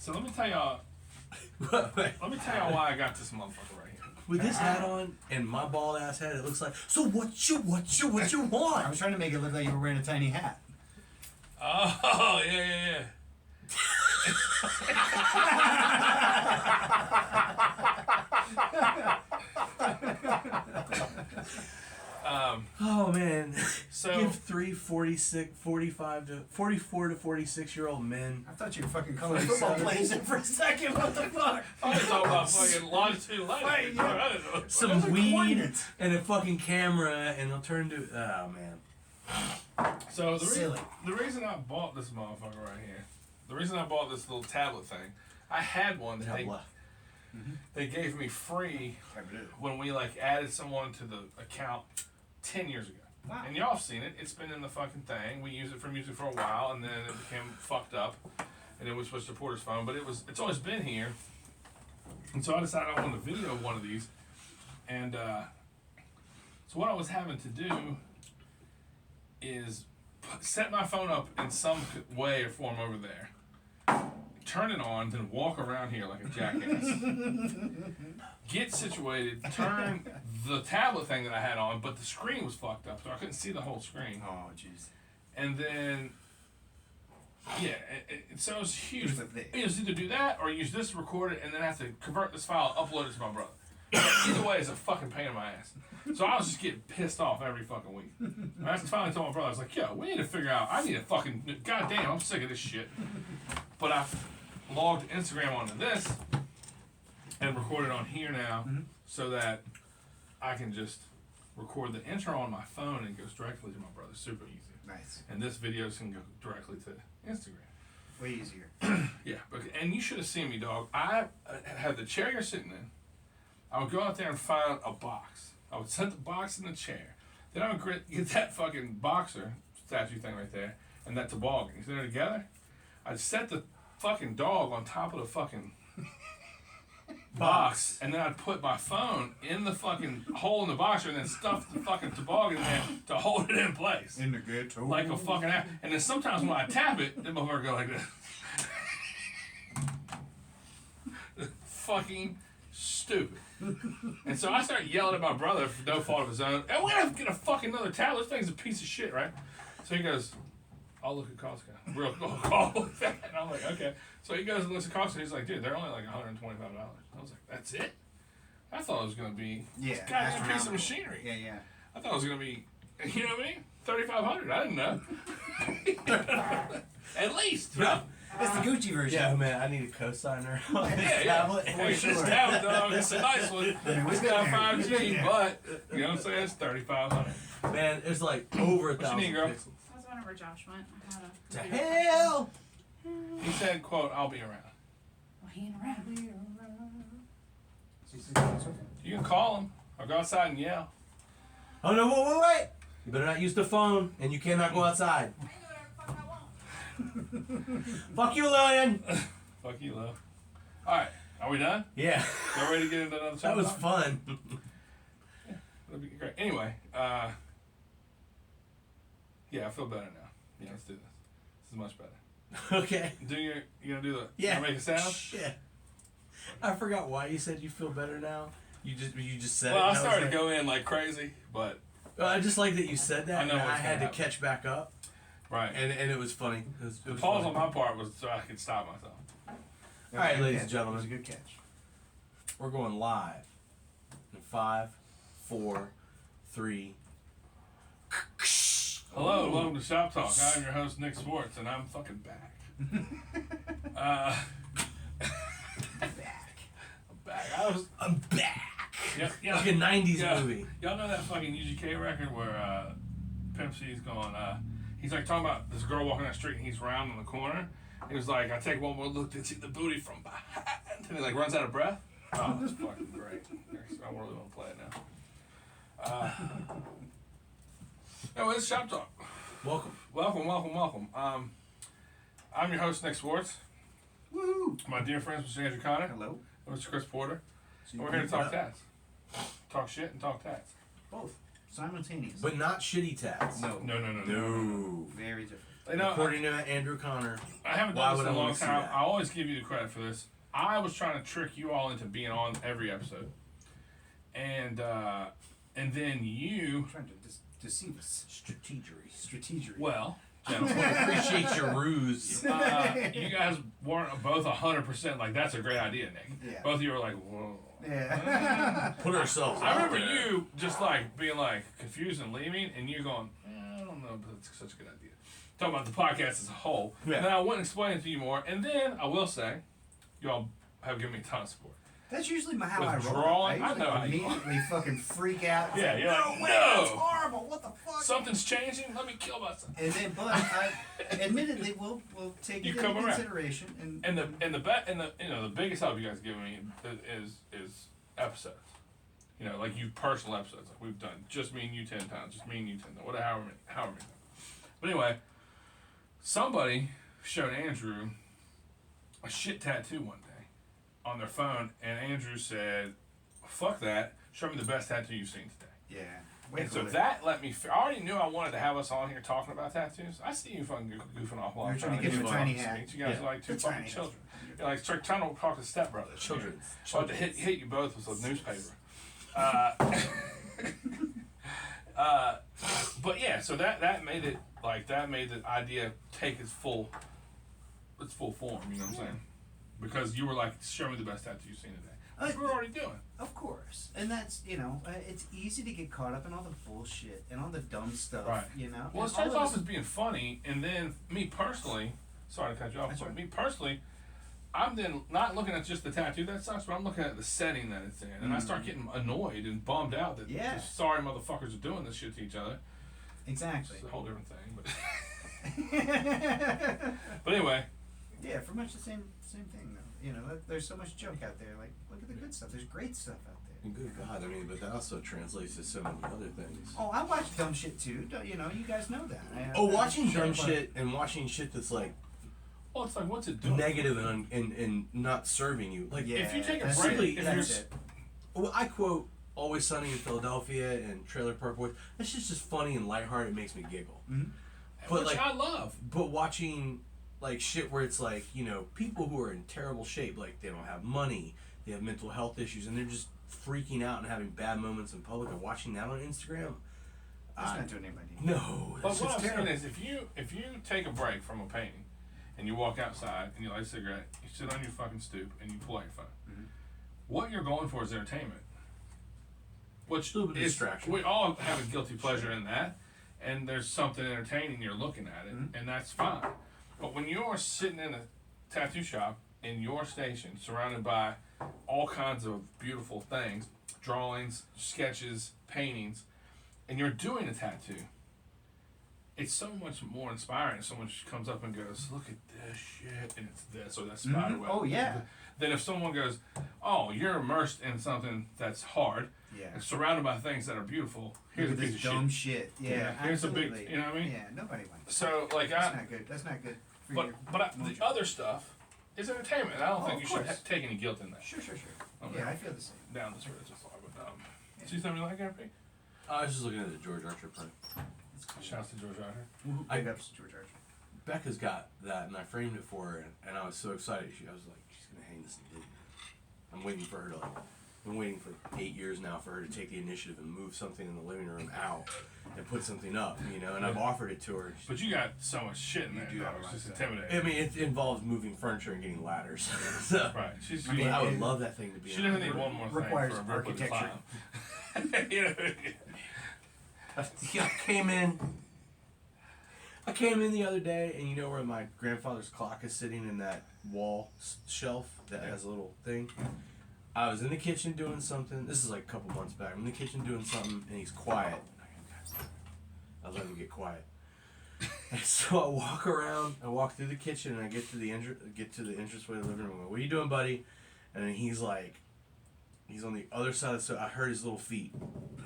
So let me tell y'all. Let me tell y'all why I got this motherfucker right here. With this hat on and my bald ass head, it looks like. So what you want? I was trying to make it look like you were wearing a tiny hat. Oh yeah. Oh man. So Give 44 to 46-year-old men. I thought you were fucking calling football plays in for a second. What the fuck? I was talking about fucking longitude light. Right, yeah. I don't know. Some weed and a fucking camera, and they'll turn to. Oh man. So Silly. the reason I bought this motherfucker right here, the reason I bought this little tablet thing, I had one that they gave me free when we like added someone to the account 10 years ago. Wow. And y'all have seen it. It's been in the fucking thing. We used it for music for a while, and then it became fucked up, and then we switched to Porter's phone. But it's always been here, and so I decided I wanted to video one of these, and so what I was having to do is set my phone up in some way or form over there, turn it on, then walk around here like a jackass. Get situated, turn the tablet thing that I had on, but the screen was fucked up, so I couldn't see the whole screen. Oh, jeez. And then, yeah, so it was huge. It It was either do that or use this, record it, and then have to convert this file, upload it to my brother. Either way, it's a fucking pain in my ass. So I was just getting pissed off every fucking week. And I finally told my brother, I was like, yo, we need to figure out, I need to fucking, goddamn, I'm sick of this shit. But I logged Instagram onto this and recorded on here now so that I can just record the intro on my phone and it goes directly to my brother. Super easy. Nice. And this videos can go directly to Instagram. Way easier. Yeah, and you should have seen me, dog. I had the chair you're sitting in. I would go out there and find a box. I would set the box in the chair. Then I would get that fucking boxer statue thing right there and that toboggan. You see them together? I'd set the fucking dog on top of the fucking box, and then I'd put my phone in the fucking hole in the boxer and then stuff the fucking toboggan in there to hold it in place. In the ghetto. Like a fucking ass. And then sometimes when I tap it, the motherfucker go like this. Fucking stupid. And so I started yelling at my brother for no fault of his own. And we're gonna get a fucking another tablet. This thing's a piece of shit, right? So he goes, I'll look at Costco. Real call with that. And I'm like, okay. So he goes and looks at Costco. He's like, dude, they're only like $125. I was like, that's it? I thought it was gonna be a goddamn piece of machinery. Yeah. I thought it was gonna be, you know what I mean? $3,500. I didn't know. At least, you know? It's the Gucci version. Yeah, man, I need a cosigner on this Yeah. tablet. Well, sure. this tablet, dog, it's a nice one. It's got 5G, but, you know what I'm saying? It's $3,500. Man, it's like over 1,000 What you need, girl? pixels. That was whenever Josh went. I had To a hell! He said, quote, I'll be around. Well, he ain't around. You can call him or go outside and yell. Oh no, wait! You better not use the phone, and you cannot go outside. Fuck you, Lillian! Fuck you, love. Alright, are we done? Yeah. Y'all ready to get into another That chapter? was fun. That'd be great. Anyway, yeah, I feel better now. Yeah, let's do this. This is much better. Okay. You gonna do the, Yeah. you gonna make a sound? Yeah. I forgot why you said you feel better now. You just said Well, it. I and started was to like, go in like crazy, but I just like that you said that, I know and I what's had to gonna happen. catch back up, right. and it was funny. It was The pause funny. on my part was so I could stop myself. All right, ladies and That gentlemen. was a good catch. We're going live in 5, 4, 3. Hello, and welcome to Shop Talk. I'm your host, Nick Swartz, and I'm fucking back. I'm back. I'm back. Yeah, Like a 90s yeah. movie. Y'all know that fucking UGK record where Pimp C's going, he's like talking about this girl walking down the street and he's round in the corner. He was like, I take one more look to see the booty from behind. And he like runs out of breath. Oh, that's fucking great. I really want to play it now. Anyway, it's Shop Talk. Welcome. Welcome. I'm your host, Nick Swartz. Woo! My dear friends, Mr. Andrew Connor. Hello. And Mr. Chris Porter. So And we're here to talk tats. Talk shit and talk tats. Both. Simultaneous. But not shitty tats. No. No. No. Very different. You know, According to Andrew Connor. I haven't Why done this would in a I long wanna see time. that? I always give you the credit for this. I was trying to trick you all into being on every episode, and then you, Trying to deceive us. Strategery. well, I gentlemen, appreciate your ruse. you guys weren't both 100% like that's a great idea, Nick. Yeah. Both of you were like, whoa. Yeah. Put ourselves I out remember there. you just like being like confused and leaving, and you going, I don't know, but it's such a good idea. Talking about the podcast as a whole. Yeah. And then I went and explained it to you more, and then I will say, y'all have given me a ton of support. That's usually how I roll. Withdrawing? I usually know how you immediately fucking freak out. It's Yeah, like, you're no like, way, no. that's horrible. What the fuck? Something's changing. Let me kill myself. And then, but I, admittedly, we'll take You it come into around. consideration. And the biggest help you guys given me is episodes. You know, like you personal episodes, like we've done just me and you 10 times, just me and you 10 times, whatever, however many. But anyway, somebody showed Andrew a shit tattoo one day on their phone, and Andrew said, "Fuck that! Show me the best tattoo you've seen today." Yeah. Wait And for so it. that let me. I already knew I wanted to have us on here talking about tattoos. I see you fucking goofing off while You're I'm trying to to get give him a you tiny off hat. speech. You guys Yeah. are like two The fucking tiny hat. children. You're like trying to talk to stepbrothers. Children. About to hit you both with a newspaper. But yeah, so that made it made the idea take its full form. You know what I'm saying? Because you were like, show me the best tattoo you've seen today. Which we're already doing. Of course. And that's, it's easy to get caught up in all the bullshit and all the dumb stuff, Right. you know? Well, it And starts all of off us- as being funny, and then me personally, sorry to cut you off, That's but right. me personally, I'm then not looking at just the tattoo that sucks, but I'm looking at the setting that it's in, and I start getting annoyed and bummed out that Yeah. these sorry motherfuckers are doing this shit to each other. Exactly. It's a whole different thing, but anyway, Yeah, for much the same thing, though. There's so much junk out there. Like, look at the good stuff. There's great stuff out there. Good God, I mean, but that also translates to so many other things. Oh, I watch dumb shit too. You guys know that. Watching Sure, dumb but- shit and watching shit that's like well, it's like, what's it doing? negative and not serving you. Like, Yeah, if you take a that's break, it, if that's you're it. well, I quote Always Sunny in Philadelphia and Trailer Park Boys. That shit's just funny and lighthearted. It makes me giggle. Mhm. But which like, I love. but watching like shit where it's like, people who are in terrible shape, like they don't have money, they have mental health issues, and they're just freaking out and having bad moments in public, and watching that on Instagram. That's not doing anybody. No, But that's what just I'm saying terrible. is, if you take a break from a painting, and you walk outside and you light a cigarette, you sit on your fucking stoop and you pull out your phone. Mhm. What you're going for is entertainment. Which A little bit of is, distraction. we all have a guilty pleasure in that, and there's something entertaining, you're looking at it, Mhm. and that's fine. But when you're sitting in a tattoo shop in your station, surrounded by all kinds of beautiful things, drawings, sketches, paintings, and you're doing a tattoo, it's so much more inspiring if someone just comes up and goes, look at this shit, and it's this or that spider web. Oh, yeah. Then if someone goes, oh, you're immersed in something that's hard, Yeah. and surrounded by things that are beautiful, here's a Look at piece this of dumb shit. shit. Yeah, Here's a big, absolutely. you know what I mean? Yeah, nobody likes So, like, That's not good. That's not good for but your the mojo. other stuff is entertainment. I don't Oh, think of you should course. take any guilt in that. Sure. Okay. Yeah, I feel the same. Down this road, just thought, but see something like that, I was just looking at the George Archer print. It's cool. Shouts to George Ryder. Big ups to George Archer. Becca's got that, and I framed it for her, and I was so excited. I was like, she's gonna hang this in the living room. I'm waiting for her to I've been waiting for 8 years now for her to take the initiative and move something in the living room out and put something up, and I've offered it to her. But you got so much shit in You there. do Though. have a It's lot just of stuff. intimidating. I mean, it involves moving furniture and getting ladders. So, Right. She's, I mean, I would it- love that thing to be. she in doesn't her need room. one more thing Requires for a Ripley to architecture. climb. You know, Yeah, I came in the other day, and you know where my grandfather's clock is sitting in that wall shelf that has a little thing. I was in the kitchen doing something. This is like a couple months back. I'm in the kitchen doing something, and he's quiet. I let him get quiet. And so I walk around. I walk through the kitchen, and I get to the entranceway of the living room. I go, what are you doing, buddy? And then he's like, he's on the other side of the sofa. I heard his little feet.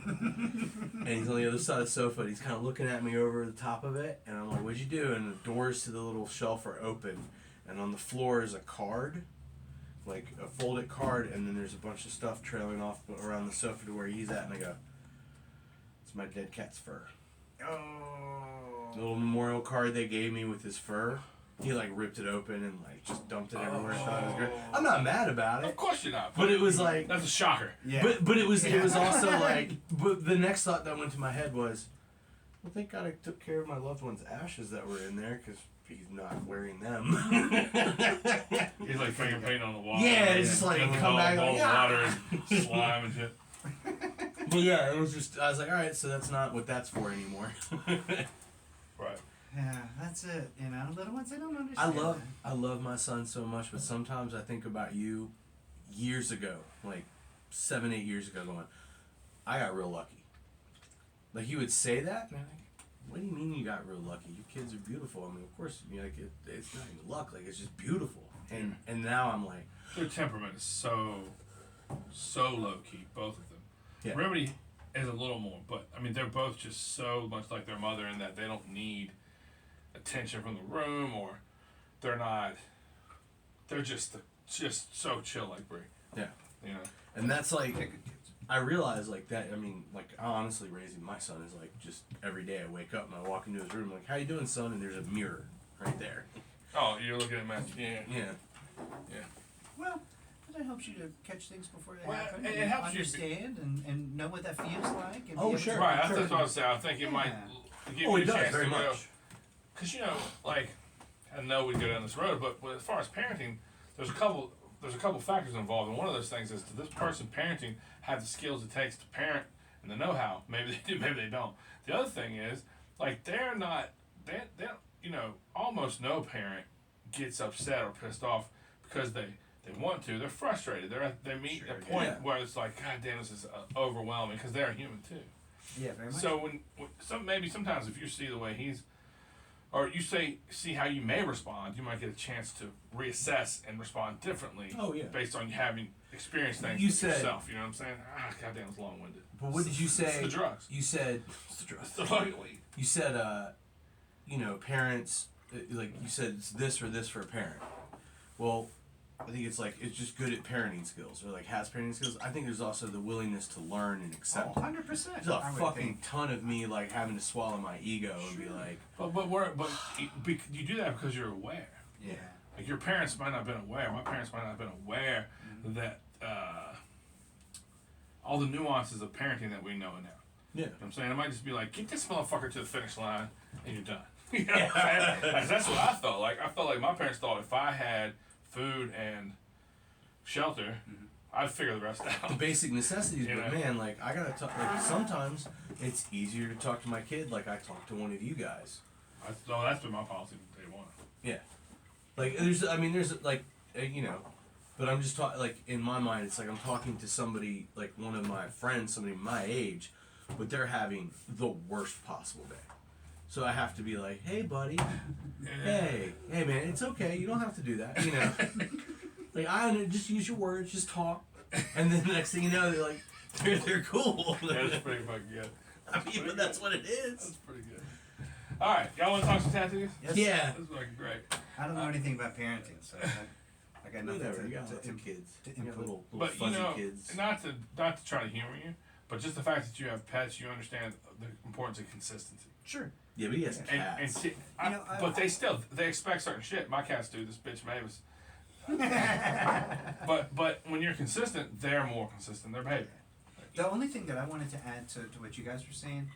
And he's on the other side of the sofa, and he's kind of looking at me over the top of it. And I'm like, what'd you do? And the doors to the little shelf are open. And on the floor is a card, like a folded card. And then there's a bunch of stuff trailing off around the sofa to where he's at. And I go, it's my dead cat's fur. Oh. the little memorial card they gave me with his fur. He like ripped it open and like just dumped it everywhere. Thought it was great. I'm not mad about it. Of course you're not. But it was like, That's a shocker. Yeah. but it was also like, but the next thought that went to my head was, well, thank God I took care of my loved one's ashes that were in there because he's not wearing them. He's like finger painting on the wall. Yeah, it's just like come back all like, the water and slime and shit. But yeah, it was just I was like, all right, so that's not what that's for anymore. Right. Yeah, that's it. You know, little ones, they don't understand. I love my son so much, but sometimes I think about you years ago, like 7, 8 years ago, going, I got real lucky. Like he would say that, and I'm like, what do you mean you got real lucky? Your kids are beautiful. I mean, of course, you know, like it's not even luck, like it's just beautiful. And now I'm like, Their temperament is so low key, both of them. Yeah. Remedy is a little more, but I mean they're both just so much like their mother in that they don't need attention from the room, or they're just so chill like Brie. yeah. You know. And that's like, They're good kids. I realize like that. I mean, like honestly, raising my son is like just every day I wake up and I walk into his room like, how you doing, son? And there's a mirror right there. Oh, you're looking at Matt. Yeah. Yeah. Well, that helps you to catch things before they Well, happen. it and helps you understand and know what that feels like. And Oh, be able sure. to- Right. That's what I was saying. I think it might give Oh, you it a does chance very to go. much. Because you know, like, I know we go down this road, but as far as parenting, there's a couple factors involved, and one of those things is, does this person parenting have the skills it takes to parent and the know-how? Maybe they do, maybe they don't. The other thing is, like, they you know, almost no parent gets upset or pissed off because they want to. They're frustrated. They meet Sure, a point yeah. where it's like, God damn, this is overwhelming, because they're human too. Yeah, very much. So maybe sometimes if you see the way he's, or you see how you may respond, you might get a chance to reassess and respond differently. Oh, yeah. Based on having experienced things You with said- yourself. You know what I'm saying? Goddamn, it's long-winded. But what did you say? It's the drugs. You said it's the drugs. It's the fucking weed. You said, you know, parents, like you said, it's this or this for a parent. Well, I think it's like, it's just good at parenting skills, or like has parenting skills. I think there's also the willingness to learn and accept. Oh, 100%. There's a I would fucking think. ton of me like having to swallow my ego and be like, But you do that because you're aware. Yeah. Like your parents might not have been aware. My parents might not have been aware that all the nuances of parenting that we know now. yeah. You know what I'm saying? It might just be like, get this motherfucker to the finish line and you're done. You know what I'm saying? Like, that's what I felt like. I felt like my parents thought if I had food and shelter, I'd figure the rest The out. basic necessities, You but know? man, like I gotta talk. Like sometimes it's easier to talk to my kid like I talk to one of you guys. That's been my policy from day one. Yeah. Like there's like you know, but I'm just talking like in my mind it's like I'm talking to somebody like one of my friends, somebody my age, but they're having the worst possible day. So I have to be like, hey buddy, hey man, it's okay, you don't have to do that, you know. Like just use your words, just talk, and then the next thing you know they're like they're cool. That's pretty fucking good. I mean, but that's what it That's is. pretty good. Alright, y'all want to talk some tattoos? Yes. Yeah. That's fucking great. I don't know anything about parenting, so I got nothing Whatever, to, you got to, lots of kids. to You got input. little But fuzzy you know, kids. not to try to humor you, but just the fact that you have pets, you understand the importance of consistency. Sure. Yeah, but he has And cats. see, You know, but they expect certain shit. My cats do. This bitch Mavis. But when you're consistent, they're more consistent. They're behaving. The only thing that I wanted to add to what you guys were saying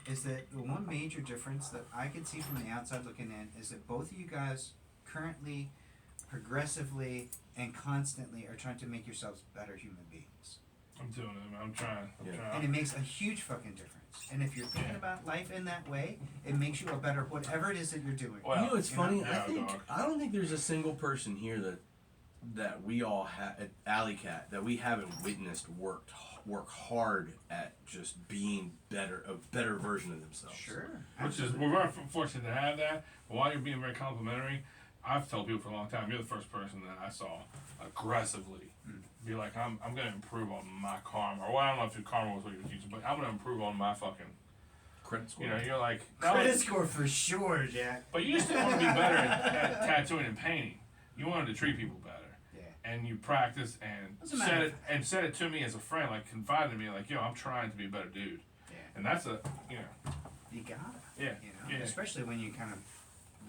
is that the one major difference that I could see from the outside looking in is that both of you guys currently, progressively, and constantly are trying to make yourselves better human beings. I'm doing it, man. I'm trying. I'm Yeah. trying. And it makes a huge fucking difference. And if you're thinking about life in that way, it makes you a better whatever it is that you're doing. Well, You know, it's you know, funny. yeah, I don't think there's a single person here that we all have at Alley Cat that we haven't witnessed work hard at just being a better version of themselves. Sure. Which is, we're very fortunate to have that. But while you're being very complimentary, I've told people for a long time, you're the first person that I saw aggressively be like, I'm going to improve on my karma. Or well, I don't know if your karma was what you were teaching, but I'm going to improve on my fucking, Credit score. you know, you're like, Credit score for sure, Jack. but you used to want to be better at tattooing and painting. You wanted to treat people better. Yeah. And you practiced and Doesn't matter. said it to me as a friend, like confided in me, like, yo, I'm trying to be a better dude. Yeah. And that's a, you know, You gotta. Yeah, You know, yeah. especially when you kind of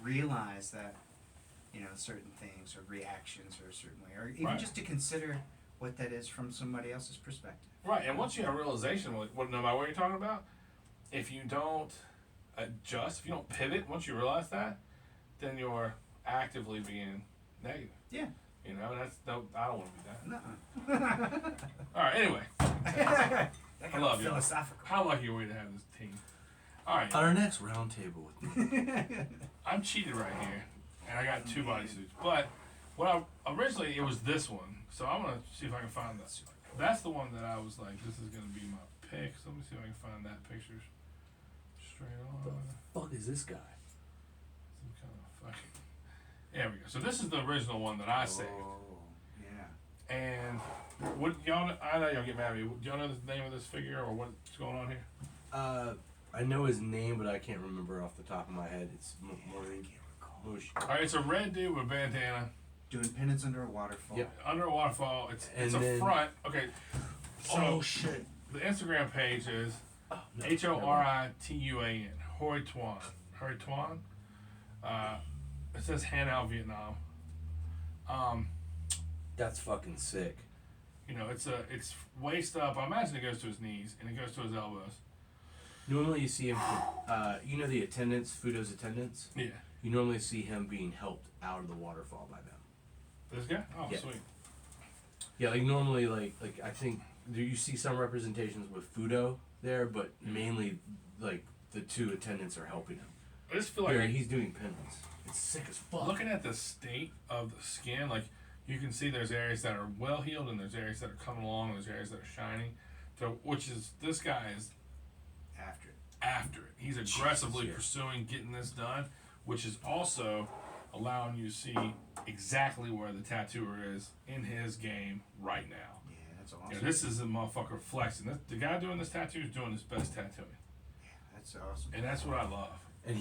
realize that, you know, certain things or reactions are a certain way, or even Right. just to consider what that is from somebody else's perspective. Right, and once you have realization, what no matter what you're talking about, if you don't adjust, if you don't pivot, once you realize that, then you're actively being negative. Yeah. You know, and that's no, I don't want to be that. Nuh-uh. All right, anyway, That I got love you. philosophical. How lucky are we to have this team? All right, On our next round table with me. I'm cheated right here, and I got two bodysuits. But what I originally it was this one, so I'm gonna see if I can find that. That's the one that I was like, this is gonna be my pick. So let me see if I can find that picture straight on. Fuck is this guy? Some kind of fucking. There we go. So this is the original one that I saved. Oh, yeah. And what y'all? I know y'all get mad at me. Do y'all know the name of this figure or what's going on here? I know his name, but I can't remember off the top of my head. It's more than Mush. All right, it's a red dude with a bandana Doing penance under a waterfall. Yep. under a waterfall. It's And a then- front. Okay. So Oh shit! the Instagram page is Oh, no, HORITUAN. Hoi Tuan. Hoi Tuan. It says Hanau, Vietnam. That's fucking sick. You know, it's waist up. I imagine it goes to his knees and it goes to his elbows. Normally you see him, you know the attendants, Fudo's attendants? Yeah. You normally see him being helped out of the waterfall by them. This guy? Oh, Yeah. sweet. Yeah, like normally, like I think you see some representations with Fudo there, but mainly like the two attendants are helping him. I just feel like Here, he's doing penance. It's sick as fuck. looking at the state of the skin, like you can see there's areas that are well healed and there's areas that are coming along and there's areas that are shining. So, which is this guy is After it. after it. He's aggressively yeah. pursuing getting this done, which is also allowing you to see exactly where the tattooer is in his game right now. Yeah, that's You awesome. know, this is a motherfucker flexing. The guy doing this tattoo is doing his best tattooing, That's awesome. and that's what I love. And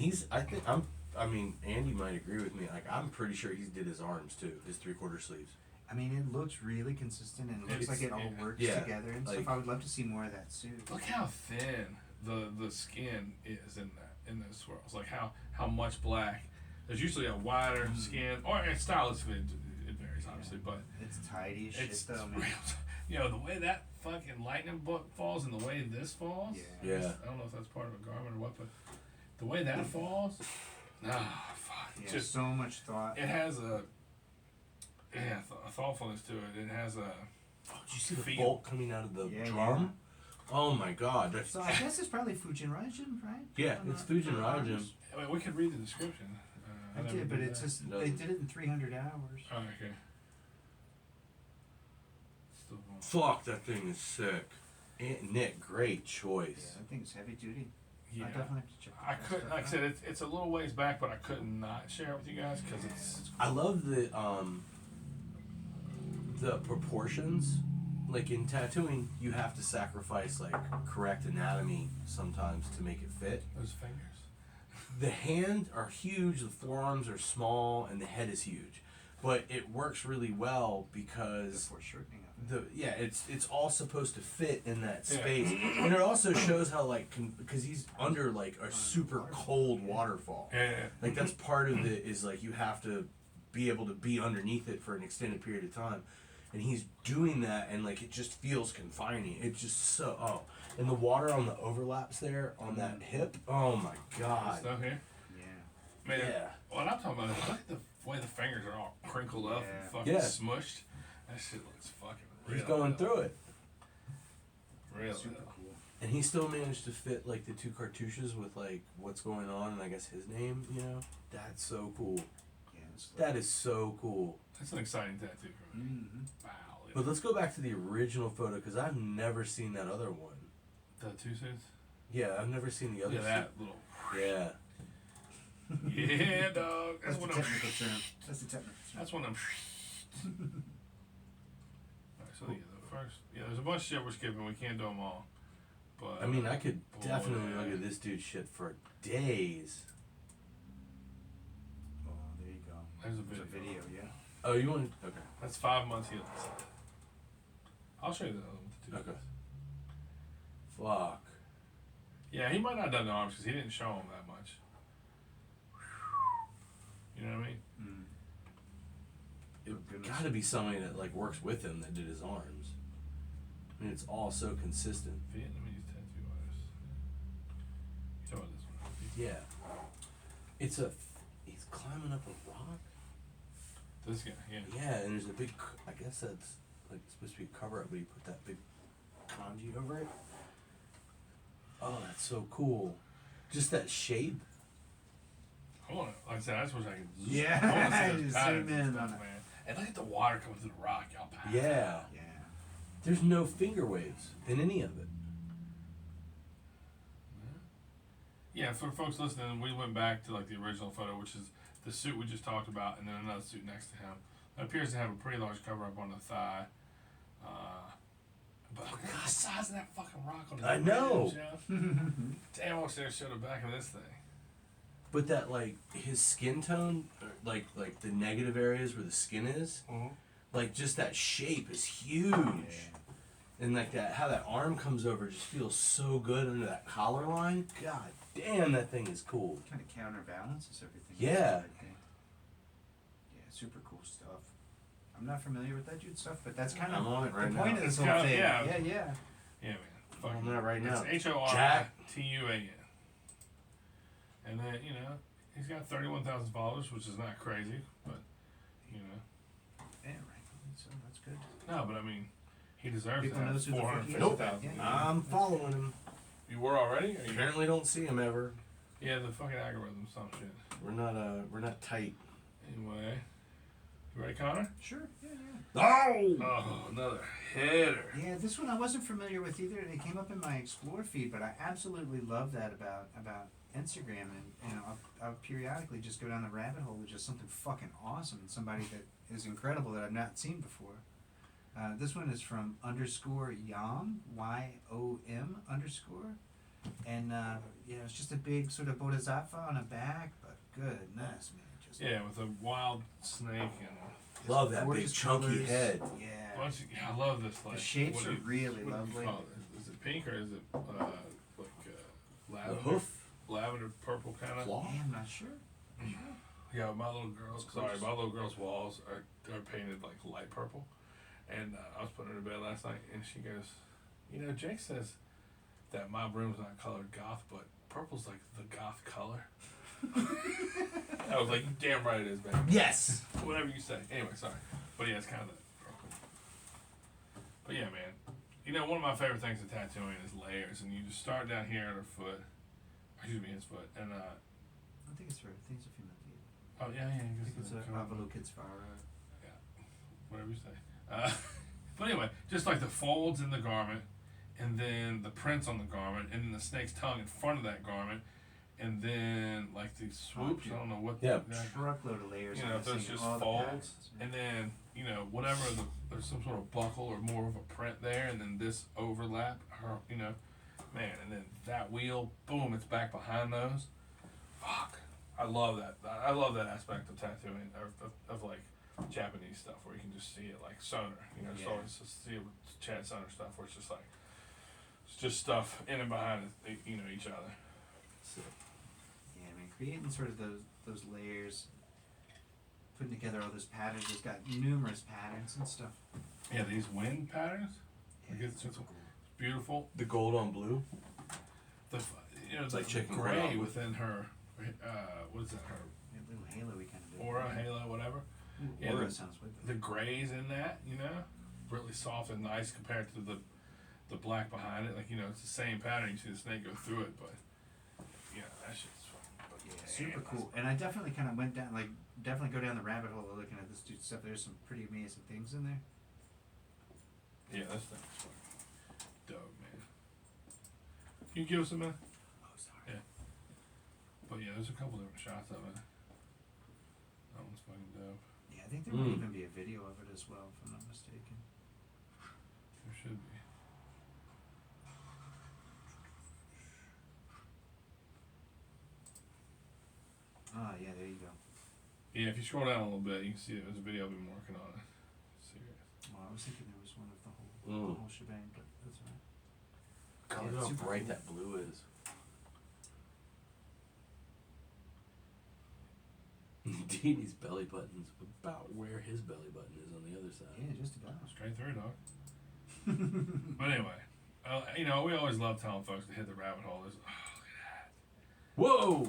I mean, Andy might agree with me. Like, I'm pretty sure he did his arms too, his 3/4 sleeves. I mean, it looks really consistent and it looks It's- like it all yeah. works Yeah, together and like- stuff. I would love to see more of that suit. Look how thin the skin is in those swirls. Like how much black. There's usually a wider skin, or stylistically it varies obviously, but It's tidy as shit it's though, man. real. You know the way that fucking lightning bolt falls and the way this falls. Yeah. Yeah. I don't know if that's part of a garment or what, but the way that falls. Ah, fuck. Yeah, Just so much thought. it has a thoughtfulness to it. It has a Oh, did you see the Feel. bolt coming out of the Yeah, drum? Oh my god, that's So I guess it's probably Fujin Raijin, right? yeah, On it's the- Fujin on the Raijin. arms? I mean, we could read the description. I never did, but did it's that. just they Doesn't- did it in 300 hours. Oh, okay. Still going. Fuck, that thing is sick. And Nick, great Yeah, choice. that thing's heavy duty. Yeah. I definitely have to check. I that couldn't, stuff like I out. said, it's a little ways back, but I could not share it with you guys because it's. I love the proportions. Like in tattooing, you have to sacrifice like correct anatomy sometimes to make it fit. Those fingers. The hand are huge, the forearms are small, and the head is huge. But it works really well The because foreshortening of it. it's all supposed to fit in that Yeah. space, and it also shows how like because he's under like a super cold waterfall. Yeah. Like that's part of it is like you have to be able to be underneath it for an extended period of time, and he's doing that, and like it just feels confining. It's just so and the water on the overlaps there on that hip. Oh my god. Stuff here. Yeah. Man, Yeah. what I'm talking about is look at the way the fingers are all crinkled up and Yeah. fucking Yeah. smushed. That shit looks fucking real. He's going through it, Real. Super cool. and he still managed to fit like the two cartouches with like what's going on and I guess his name. You know, that's so cool. Yeah. It's That is so cool. That's an exciting tattoo for me. Mm-hmm. Wow. But let's go back to the original photo because I've never seen that other one. The two suits. Yeah, I've never seen the Look other. at that little. Yeah. Yeah, dog. That's That's the one of them. technical term. That's the technical term. That's one of them. Alright, so yeah, the first. Yeah, there's a bunch of shit we're skipping. We can't do them all. But I mean, I could boy. definitely look at this dude's shit for days. Oh, there you go. There's a There's video. a video, yeah. Oh, you want? Okay. That's 5 months healing. I'll show you the other one with the two Okay. suits. Fuck. Yeah, he might not have done the arms because he didn't show them that much. You know what I mean? It got to be somebody that like works with him that did his arms. I mean, it's all so consistent. Vietnamese tattoo artist. You talking about this one? Yeah. It's a. He's climbing up a rock. This guy, yeah. Yeah, and there's a big. I guess that's like supposed to be a cover up, but he put that big kanji over it. Oh, that's so cool. Just that shape. I want to, like I said, I just wish I could. Yeah, I want to see those just patterns zoom and in stuff, on it. man. And look at the water coming through the rock, y'all. Yeah. Yeah. There's no finger waves in any of it. Yeah, for folks listening, we went back to like the original photo, which is the suit we just talked about, and then another suit next to him. It appears to have a pretty large cover up on the thigh. But look at the size of that fucking rock on the I know. ribs, yeah. Damn, I wish they showed the back of this thing. But that like his skin tone, like the negative areas where the skin is, like just that shape is huge. And like that, how that arm comes over just feels so good under that collar line. God damn, that thing is cool. Kind of counterbalances everything. Yeah. Yeah, super cool stuff. I'm not familiar with that dude's stuff, but that's kind I'm on it of right the point now. of this It's whole kinda- thing. yeah. Yeah. Yeah, man. I'm on that right now. It's HORITUAN. And then, you know, he's got 31,000 followers, which is not crazy, but, you know. Yeah, right. So that's good. No, but I mean, he deserves People that. knows who the fuck he is. 450,000. Yeah. I'm following him. You were already? Or you Apparently don't see him ever. Yeah, the fucking algorithm, some shit. We're not tight. Anyway, you ready, Connor? Sure. Yeah. Oh, another hitter. Yeah, this one I wasn't familiar with either. It came up in my Explore feed, but I absolutely love that about Instagram, and you know, I'll periodically just go down the rabbit hole with just something fucking awesome and somebody that is incredible that I've not seen before. This one is from _Yom, YOM _, and you know, it's just a big sort of bodhisattva on a back, but goodness, man, just Yeah, with a wild snake and just Love that big gorgeous chunky colors. head. Yeah. yeah, I love this. Like, The shapes what are do you- really what do you lovely. call it? Is it pink or is it like The lavender? hoof Lavender purple kind of. claw. Yeah, I'm not sure. Yeah, my little girl's walls are painted like light purple, and I was putting her to bed last night, and she goes, you know, Jake says that my room's not colored goth, but purple's like the goth color. I was like, you damn right it is, baby. Yes. Whatever you say. Anyway, sorry, but yeah, it's kind of purple. But yeah, man, you know, one of my favorite things in tattooing is layers, and you just start down here at her foot, excuse me, his foot, and I think it's right. I think it's a female dude. oh yeah, I he think goes it's to a the- Avalokitesvara. whatever you say. But anyway, just like the folds in the garment, and then the prints on the garment, and then the snake's tongue in front of that garment, and then like these swoops. I don't know what. Yeah. Truckload of layers. You on know, this there's thing, just all the folds, patterns. and then you know whatever there's some sort of buckle or more of a print there, and then this overlap. Her, you know, man, and then that wheel, boom, it's back behind those. Fuck, I love that. I love that aspect of tattooing, of like Japanese stuff where you can just see it like sonar. You know, it's Yeah. always just see it with Chad Sonar stuff where it's just like it's just stuff in and behind it, you know, each other. So, Yeah, I mean, creating sort of those layers, putting together all those patterns. It's got numerous patterns and stuff. yeah, these wind patterns, Yeah, Like, it's super cool. cool. beautiful. The gold on blue. The you know, It's the like chicken gray cordon. within her. What is that? Her That little halo-y kind of bit. aura, halo, whatever. Yeah, Aura the- sounds wicked. The grays in that, you know, really soft and nice compared to the black behind it. Like, you know, it's the same pattern. You see the snake go through it, but you know, that shit's fun. But Yeah, damn, super that's- cool. And I definitely kind of went down, like, definitely go down the rabbit hole of looking at this dude's stuff. There's some pretty amazing things in there. Yeah, this thing's fucking dope, man. Can you give us a minute? Oh, sorry. But yeah, there's a couple different shots of it. That one's fucking dope. Yeah, I think there might Mm. even be a video of it as well, if I'm not mistaken. There should be. Ah, yeah, there you go. Yeah, if you scroll down a little bit, you can see there's a video I've been working on. Serious. Well, I was thinking there was one of the Mm. whole shebang, but that's all right. God, Yeah, look how super bright cool. that blue is. Dini's belly button's about where his belly button is on the other side. Yeah, just about. Straight through, dog. But anyway, you know, we always love telling folks to hit the rabbit hole. There's, Whoa!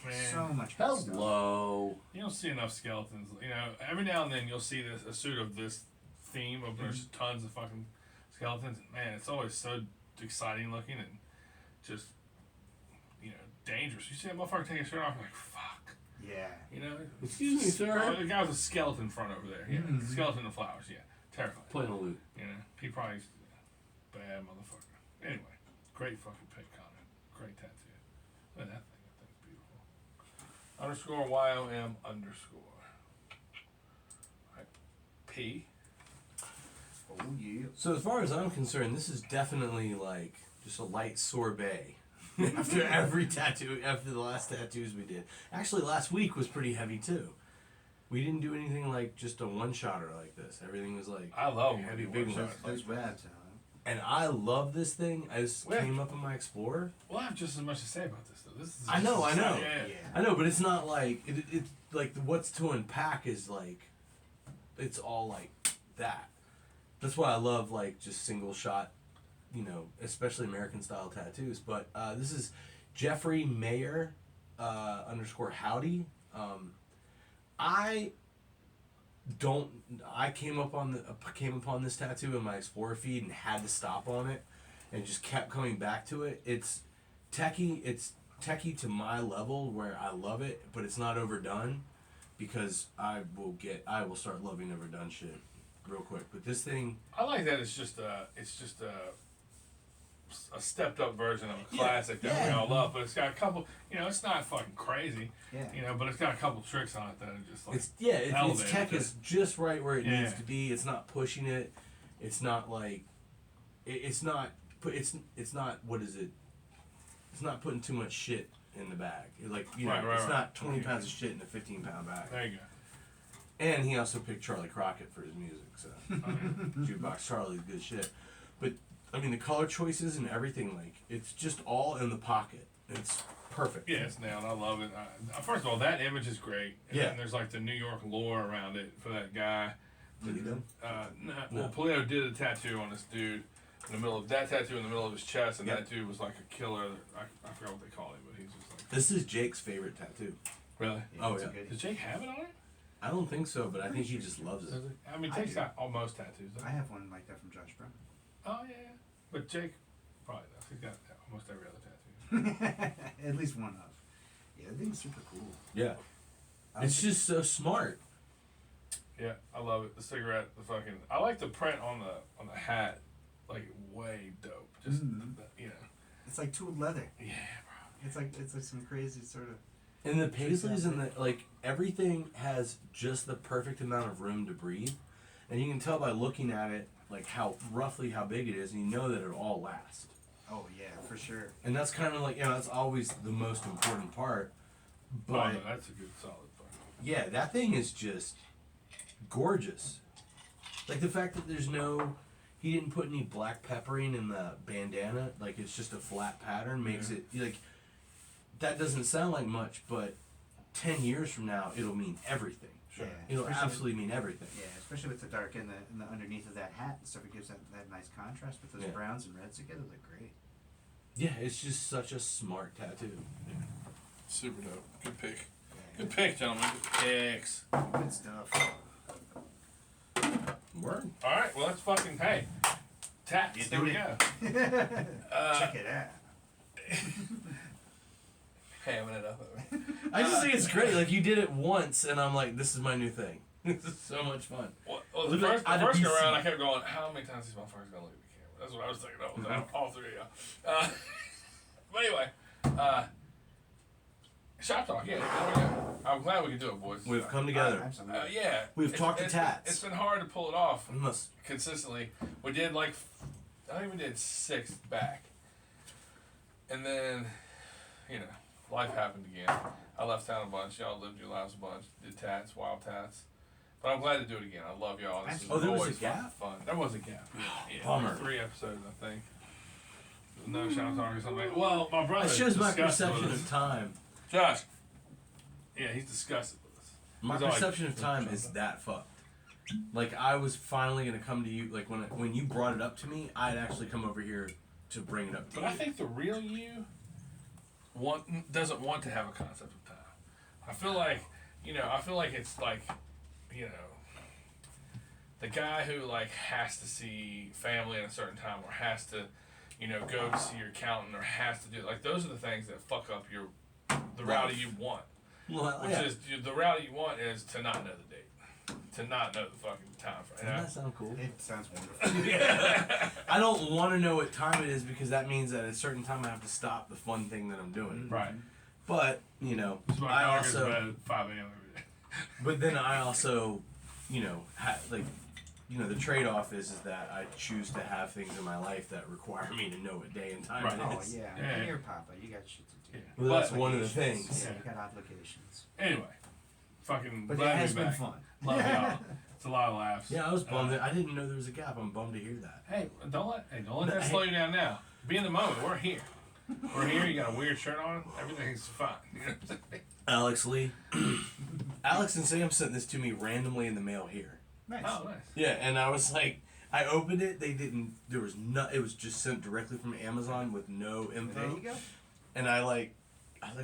man, So much good stuff. Hello. you don't see enough skeletons. You know, every now and then you'll see a suit of this theme of there's tons of fucking skeletons. Man, it's always so exciting looking and just, you know, dangerous. You see that motherfucker take his shirt off, you're like, fuck. Yeah. You know? Excuse me, sir. The guy with a skeleton front over there. Yeah, skeleton of flowers. Yeah, terrifying. Playing a lute. You know, he probably bad motherfucker. Anyway, great fucking pick comment. Great tattoo. Look at that thing. That thing's beautiful. Underscore YOM underscore. Right. P. Oh yeah. So as far as I'm concerned, this is definitely like just a light sorbet. After every tattoo, after the last tattoos we did. Actually, last week was pretty heavy too. We didn't do anything like just a one-shotter like this. Everything was like I love heavy, when you big one ones. shot. Those bad, so. And I love this thing. I just Yeah. came up in my Explorer. Well, I have just as much to say about this though. This is. I know. Yeah. I know, but it's not like it's like what's to unpack is like it's all like that. That's why I love like just single shot, you know, especially American style tattoos. But this is Jeffrey Mayer underscore Howdy. I came upon this tattoo in my Explorer feed and had to stop on it, and just kept coming back to it. It's techie. It's techie to my level where I love it, but it's not overdone, because I will start loving overdone shit real quick. But this thing, I like that. It's just a stepped up version of a classic that we all love, but it's got a couple. You know, it's not fucking crazy. Yeah. You know, but it's got a couple tricks on it that are just like. its elevated. tech is just right where it Yeah. needs to be. It's not pushing it. It's not like, it's not what is it? It's not putting too much shit in the bag. Like, you know, Right, it's right. not 20 pounds of shit in a 15-pound bag. There you go. And he also picked Charlie Crockett for his music, so Jukebox Charlie's good shit. But I mean, the color choices and everything, like, it's just all in the pocket. It's perfect. Yeah, it's nailed. I love it. First of all, that image is great. And Yeah. then there's like the New York lore around it for that guy. Toledo? Well, Polito did a tattoo on this dude in the middle of that tattoo in the middle of his chest, and that dude was like a killer. I forgot what they call him, but he's just like. This is Jake's favorite tattoo. Really? Oh, it's a yeah. good- Does Jake have it on it? I don't think so, but I think he just loves it. I mean, I Jake's do. got almost tattoos. Though. I have one like that from Josh Brown. Oh yeah. But Jake probably does. He's got almost every other tattoo. At least one of. Yeah, I think it's super cool. Yeah. It's just so smart. Yeah, I love it. The cigarette, the fucking. I like the print on the hat, like way dope. Just you know. It's like tooled leather. Yeah, It's like some crazy sort of. And the paisleys and the, like, everything has just the perfect amount of room to breathe. And you can tell by looking at it, like, roughly how big it is, and you know that it'll all last. Oh yeah, for sure. And that's kind of like, you know, that's always the most important part. But oh, no, that's a good solid fucking. yeah, that thing is just gorgeous. Like the fact that he didn't put any black peppering in the bandana, like it's just a flat pattern makes it, like, that doesn't sound like much, but 10 years from now, it'll mean everything. Sure. Yeah, It'll especially absolutely mean everything. Yeah, especially with the dark and the underneath of that hat and stuff. It gives that nice contrast with those Yeah. browns and reds together. Look great. Yeah, it's just such a smart tattoo. Super dope. Good pick. Yeah, Good pick, gentlemen. Good picks. good stuff. Word. All right. Well, let's fucking hey. Taps. You There do we it. go. Check it out. Hamming it up. I just think it's great. Like, you did it once, and I'm like, this is my new thing. This is so much fun. Well, the Look like first go IWC. around, I kept going, how many times these motherfuckers gonna look at the camera? That's what I was thinking of. All three of y'all. But anyway, Shop Talk, yeah. There we go. I'm glad we could do it, boys. We've come together. Absolutely. Yeah. We've talked to tats. It's been hard to pull it off Unless, consistently. We did like, I think we did 6 back. And then, you know, life happened again. I left town a bunch. Y'all lived your lives a bunch. Did tats, wild tats. But I'm glad to do it again. I love y'all. This is Oh, there was a always gap? fun. There was a gap. Yeah, Bummer. like 3 episodes, I think. No Shop Talk or something. Well, my brother. that shows my discussed it perception with us. of time. Josh. Yeah, he's discussed it with us. My He's all perception like, of time is that fucked. Like, I was finally gonna come to you. Like, when you brought it up to me, I'd actually come over here to bring it up to But you. I think the real you doesn't want to have a concept of time. I feel like, it's like, the guy who like has to see family at a certain time, or has to, go to see your accountant, or has to do, like, those are the things that fuck up the rowdy you want. Well, Which is, the rowdy you want is to not know the date, to not know the fucking time frame. Doesn't that sound cool? It sounds wonderful. I don't want to know what time it is, because that means that at a certain time I have to stop the fun thing that I'm doing. Right. But So my I dog goes to also. bed at 5 a.m. every day. But then I also, the trade-off is that I choose to have things in my life that require me to know what day and time Right. it Oh is. yeah, Yeah. you're Papa. You got shit to do. Yeah. Well, that's But- one of the things. Yeah, you got obligations. Anyway, fucking But it glad has to be been back. fun. Love y'all. It's a lot of laughs. Yeah, I was bummed. I didn't know there was a gap. I'm bummed to hear that. Hey, don't let that slow you down now. Be in the moment. We're here. We're here. You got a weird shirt on. Everything's fine. You know what I'm saying? Alex Lee. Alex and Sam sent this to me randomly in the mail here. Nice. Oh, nice. Yeah, and I was like, I opened it. They didn't. There was no. It was just sent directly from Amazon with no info. There you go. And I was like,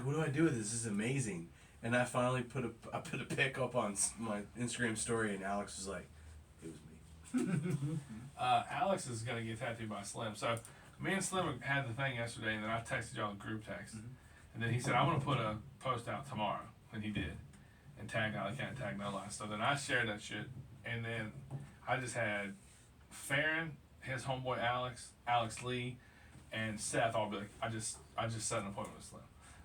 what do I do with this? This is amazing. And I finally put a pic up on my Instagram story, and Alex was like, it was me. Alex is gonna get tattooed by Slim. So me and Slim had the thing yesterday, and then I texted y'all a group text, and then he said, "I'm gonna put a post out tomorrow," and he did, and tag Alex, can't tag no lie. So then I shared that shit, and then I just had Farron, his homeboy Alex Lee, and Seth all be like, I just set an appointment with Slim.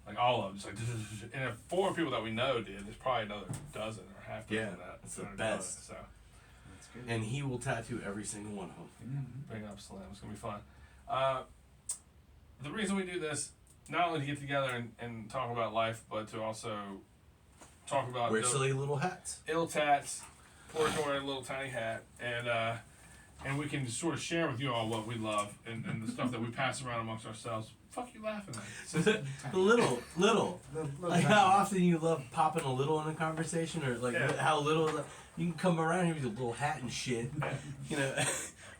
Like, all of them, just like, and if 4 people that we know did, there's probably another dozen or half dozen Yeah, that it's the are doing it. best. So That's good. And he will tattoo every single one of them. bring up Slim, it's gonna be fun. The reason we do this, not only to get together and talk about life, but to also talk about Wear silly little hats. ill tats, poor wear a little tiny hat, and we can sort of share with you all what we love and the stuff that we pass around amongst ourselves. Fuck you laughing at? The little. Little Like tiny. how often you love popping a little in a conversation, or like Yeah. how little you can come around here with your little hat and shit, you know.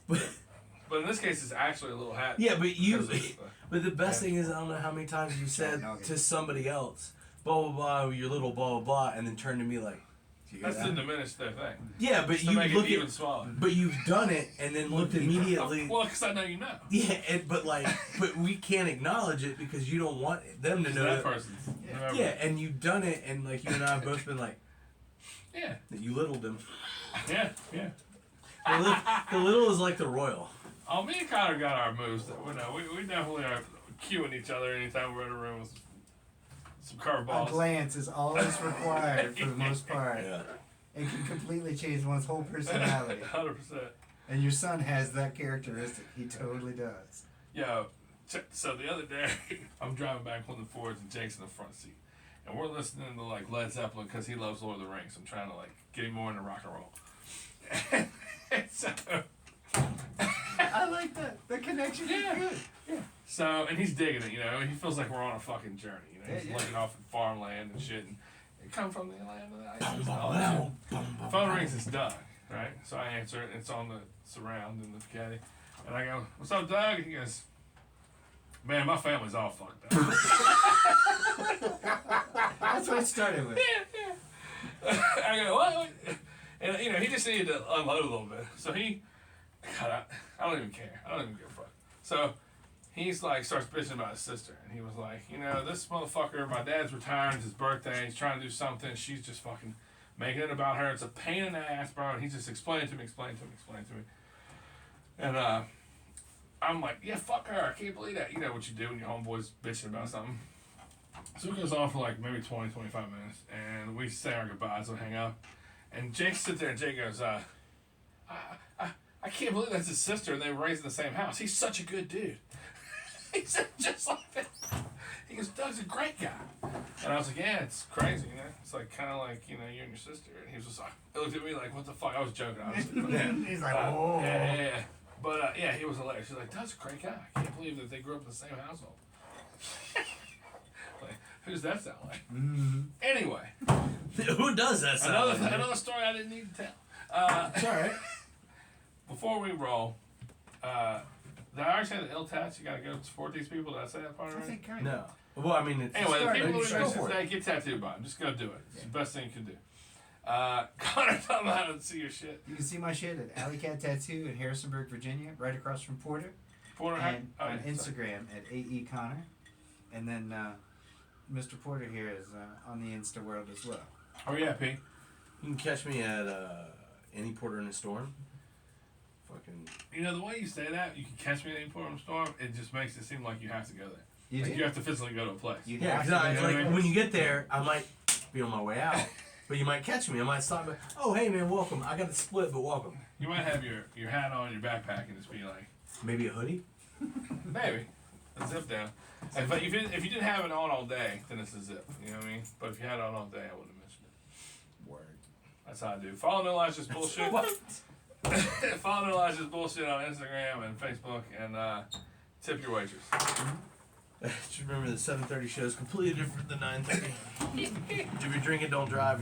But in this case, it's actually a little hat. Yeah, but you. because of, But the best thing is, I don't know how many times you said to somebody else, blah blah blah, your little blah blah blah, and then turned to me like, "Do you hear that's to that?" diminish their thing. Yeah, but Just to you make look it even at, smaller. but you've done it, and then looked immediately. Well, because I know you know. Yeah, but we can't acknowledge it because you don't want them to know That person's. whoever. Yeah, and you've done it, and like you and I have both been like, Yeah. that you littled them. Yeah. Yeah. The little is like the royal. Oh, me and Connor got our moves. That we definitely are cueing each other anytime we're in a room with some A curveballs. glance is always required for the most part. Yeah. It can completely change one's whole personality. 100%. And your son has that characteristic. He totally does. Yo, so the other day, I'm driving back one of the Fords and Jake's in the front seat. And we're listening to like Led Zeppelin because he loves Lord of the Rings. I'm trying to like get him more into rock and roll. And so, I like that. The connection Yeah. is good. so, and he's digging it, you know. He feels like we're on a fucking journey, you know. He's Yeah, yeah. looking off at farmland and shit. And it come from the land of the ice and all that shit. Phone rings, it's Doug, right? So I answer it, and it's on the surround in the caddy. And I go, "What's up, Doug?" And he goes, "Man, my family's all fucked up." That's what it started with. I go, "What?" And you know, he just needed to unload a little bit. So God, I don't even care. I don't even give a fuck. So he's like, starts bitching about his sister, and he was like, "You know, this motherfucker, my dad's retiring, it's his birthday, he's trying to do something, she's just fucking making it about her. It's a pain in the ass, bro." And he just explained to me. And I'm like, "Yeah, fuck her. I can't believe that." You know what you do when your homeboy's bitching about something. So it goes on for like maybe 20, 25 minutes, and we say our goodbyes and hang up. And Jake sits there, and Jake goes, I can't believe that's his sister, and they were raised in the same house. He's such a good dude." He said just like that. He goes, "Doug's a great guy." And I was like, "Yeah, it's crazy, you know? It's like kind of like, you know, you and your sister." And he was just like, he looked at me like, "What the fuck?" I was joking, obviously. But, He's like, oh. yeah. But yeah, he was hilarious. He's like, "Doug's a great guy. I can't believe that they grew up in the same household." Like, Who does that sound like? Mm-hmm. Anyway, Who does that sound like? another story I didn't need to tell. It's alright. Before we roll, did I already say the ill tats? You gotta go support these people. Did I say that part I already? think kind of. No. Well, I mean, it's Anyway, the Start, people you who should are go listening for it. today, get tattooed by them. Just go do it. It's the best thing you can do. Connor, tell them how to see your shit. You can see my shit at Alley Cat Tattoo in Harrisonburg, Virginia, right across from Porter. Porter, And oh, on yeah, sorry. Instagram at AE Connor. And then Mr. Porter here is on the Insta world as well. Oh yeah, P. You can catch me at any Porter in a Storm. Fucking. You know the way you say that, you can catch me at any point in the storm. It just makes it seem like you have to go there. You Like do? you have to physically go to a place. You'd Yeah, have because to I go like there. when you get there, I might be on my way out, but you might catch me. I might stop. And, oh, hey man, welcome. I got the split, but welcome. You might have your hat on, your backpack, and just be like, Maybe a hoodie. maybe a zip down. If you didn't have it on all day, then it's a zip. You know what I mean? But if you had it on all day, I wouldn't have mentioned it. Word. That's how I do. Follow No Lies Just Bullshit. Follow No Lies Just Bullshit on Instagram and Facebook, and tip your waitress. Just remember the 7:30 show is completely different than 9:30. If you're drinking, don't drive.